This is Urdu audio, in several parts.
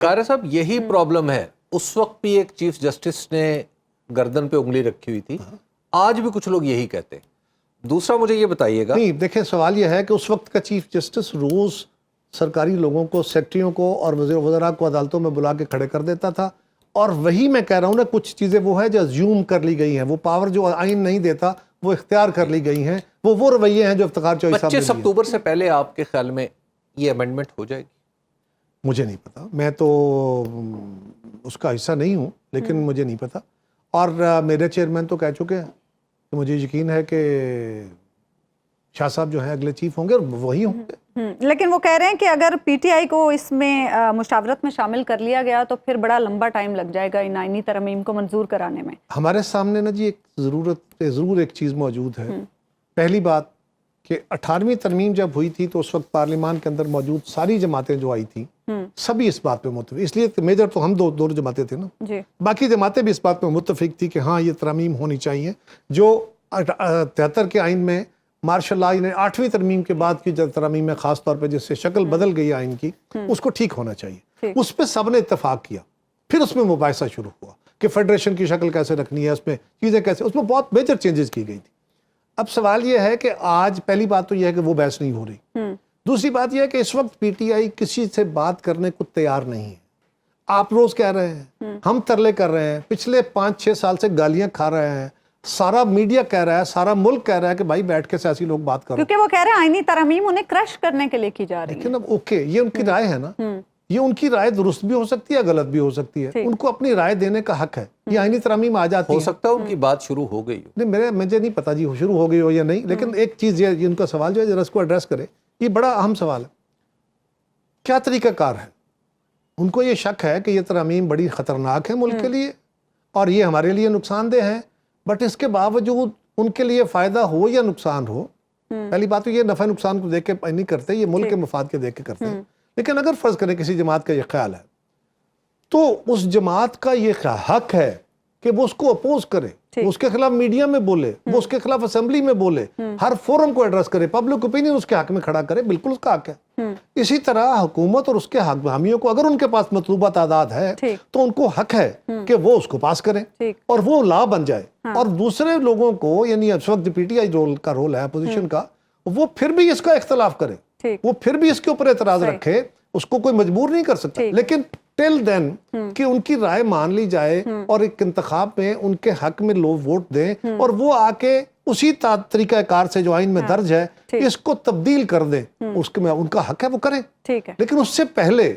قاری صاحب یہی پرابلم ہے. اس وقت بھی ایک چیف جسٹس نے گردن پہ انگلی رکھی ہوئی تھی, آج بھی کچھ لوگ یہی کہتے ہیں. دوسرا مجھے یہ بتائیے گا. نہیں دیکھیں, سوال یہ ہے کہ اس وقت کا چیف جسٹس روز سرکاری لوگوں کو, سیکٹریوں کو اور وزراء کو عدالتوں میں بلا کے کھڑے کر دیتا تھا, اور وہی میں کہہ رہا ہوں نا, کچھ چیزیں وہ ہیں جو ازیوم کر لی گئی ہیں, وہ پاور جو آئین نہیں دیتا وہ اختیار کر لی گئی ہیں, وہ رویے ہیں جو افتخار چوہدری صاحب نے 25 اکتوبر سے پہلے آپ کے خیال میں یہ امینڈمنٹ ہو جائے گی؟ مجھے نہیں پتا, میں تو اس کا حصہ نہیں ہوں, لیکن مجھے نہیں پتا. اور میرے چیئرمین تو کہہ چکے ہیں کہ مجھے یقین ہے کہ شاہ صاحب جو ہیں اگلے چیف ہوں گے اور وہی ہوں گے. لیکن وہ کہہ رہے ہیں کہ اگر پی ٹی آئی کو اس میں مشاورت میں شامل کر لیا گیا تو پھر بڑا لمبا ٹائم لگ جائے گا ان آئینی ترمیم کو منظور کرانے میں. ہمارے سامنے نا جی ایک ضرور ایک چیز موجود ہے. پہلی بات کہ 18ویں ترمیم جب ہوئی تھی تو اس وقت پارلیمان کے اندر موجود ساری جماعتیں جو آئی تھیں سبھی اس بات پہ متفق, اس لیے میجر تو ہم دو جماعتیں تھے نا, باقی جماعتیں بھی اس بات پہ متفق تھی کہ ہاں یہ ترمیم ہونی چاہیے. جو 73 کے آئین میں مارشل لا, یعنی 8ویں ترمیم کے بعد کی ترمیم میں خاص طور پہ جس سے شکل بدل گئی آئین کی, اس کو ٹھیک ہونا چاہیے. اس پہ سب نے اتفاق کیا. پھر اس میں مباحثہ شروع ہوا کہ فیڈریشن کی شکل کیسے رکھنی ہے, اس میں چیزیں کیسے, اس میں بہت میجر چینجز کی گئی تھی. اب سوال یہ ہے کہ آج پہلی بات تو یہ ہے کہ وہ بحث نہیں ہو رہی. دوسری بات یہ ہے کہ اس وقت پی ٹی آئی کسی سے بات کرنے کو تیار نہیں ہے. آپ روز کہہ رہے ہیں, ہم ترلے کر رہے ہیں, پچھلے 5-6 سال سے گالیاں کھا رہے ہیں, سارا میڈیا کہہ رہا ہے, سارا ملک کہہ رہا ہے کہ بھائی بیٹھ کے سیاسی لوگ بات کرو, کیونکہ وہ کہہ رہے ہیں آئینی ترمیم انہیں کرش کرنے کے لیے کی جا رہی ہے. لیکن اب اوکے, یہ ان کی رائے ہے نا, یہ ان کی رائے درست بھی ہو سکتی ہے, غلط بھی ہو سکتی ہے, ان کو اپنی رائے دینے کا حق ہے. یہ آئینی ترمیم آ جاتی ہے, ہو سکتا ہے ان کی بات شروع ہو گئی ہو. نہیں, مجھے نہیں پتا جی شروع ہو گئی ہو یا نہیں, لیکن ایک چیز یہ ان کا سوال جو ہے ذرا اس کو ایڈریس کرے. یہ بڑا اہم سوال ہے. کیا طریقہ کار ہے؟ ان کو یہ شک ہے کہ یہ ترمیم بڑی خطرناک ہے ملک کے لیے اور یہ ہمارے لیے نقصان دہ ہے, بٹ اس کے باوجود ان کے لیے فائدہ ہو یا نقصان ہو, پہلی بات تو یہ نفع نقصان کو دیکھ کے نہیں کرتے, یہ ملک کے مفاد کے دیکھ کے کرتے ہیں. لیکن اگر فرض کریں کسی جماعت کا یہ خیال ہے تو اس جماعت کا یہ حق ہے کہ وہ اس کو اپوز کرے, وہ اس کے خلاف میڈیا میں بولے, وہ اس کے خلاف اسمبلی میں بولے, ہر فورم کو ایڈریس کرے, پبلک اوپینین اس کے حق میں کھڑا کرے, بالکل اس کا حق ہے. اسی طرح حکومت اور اس کے حامیوں کو اگر ان کے پاس مطلوبہ تعداد ہے تو ان کو حق ہے کہ وہ اس کو پاس کریں اور وہ لا بن جائے. اور دوسرے لوگوں کو, یعنی اس وقت پی ٹی آئی کا رول ہے اپوزیشن کا, وہ پھر بھی اس کا اختلاف کرے, وہ پھر بھی اس کے اوپر اعتراض رکھے, اس کو کوئی مجبور نہیں کر سکتا. لیکن ٹل دین کہ ان کی رائے مان لی جائے اور ایک انتخاب میں ان کے حق میں لوگ ووٹ دیں اور وہ آ کے اسی طریقہ کار سے جو آئین میں درج ہے اس کو تبدیل کر دیں, اس میں ان کا حق ہے وہ کریں. لیکن اس سے پہلے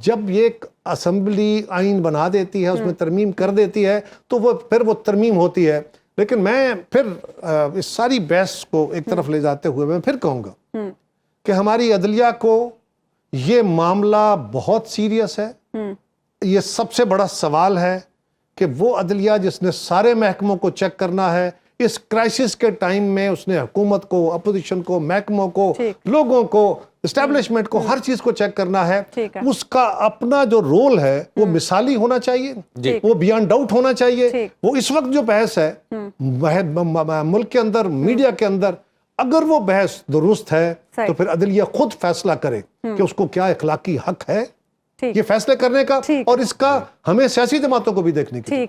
جب یہ اسمبلی آئین بنا دیتی ہے, اس میں ترمیم کر دیتی ہے, تو وہ پھر وہ ترمیم ہوتی ہے. لیکن میں پھر اس ساری بحث کو ایک طرف لے جاتے ہوئے میں پھر کہوں گا کہ ہماری عدلیہ کو یہ معاملہ بہت سیریس ہے. یہ سب سے بڑا سوال ہے کہ وہ عدلیہ جس نے سارے محکموں کو چیک کرنا ہے, اس کرائسس کے ٹائم میں اس نے حکومت کو, اپوزیشن کو, محکموں کو, لوگوں کو, اسٹیبلشمنٹ کو, ہر چیز کو چیک کرنا ہے. اس کا اپنا جو رول ہے وہ مثالی ہونا چاہیے, وہ بیانڈ ڈاؤٹ ہونا چاہیے. وہ اس وقت جو بحث ہے ملک کے اندر, میڈیا کے اندر, اگر وہ بحث درست ہے تو پھر عدلیہ خود فیصلہ کرے کہ اس کو کیا اخلاقی حق ہے یہ فیصلے کرنے کا, اور اس کا ہمیں سیاسی جماعتوں کو بھی دیکھنے کی.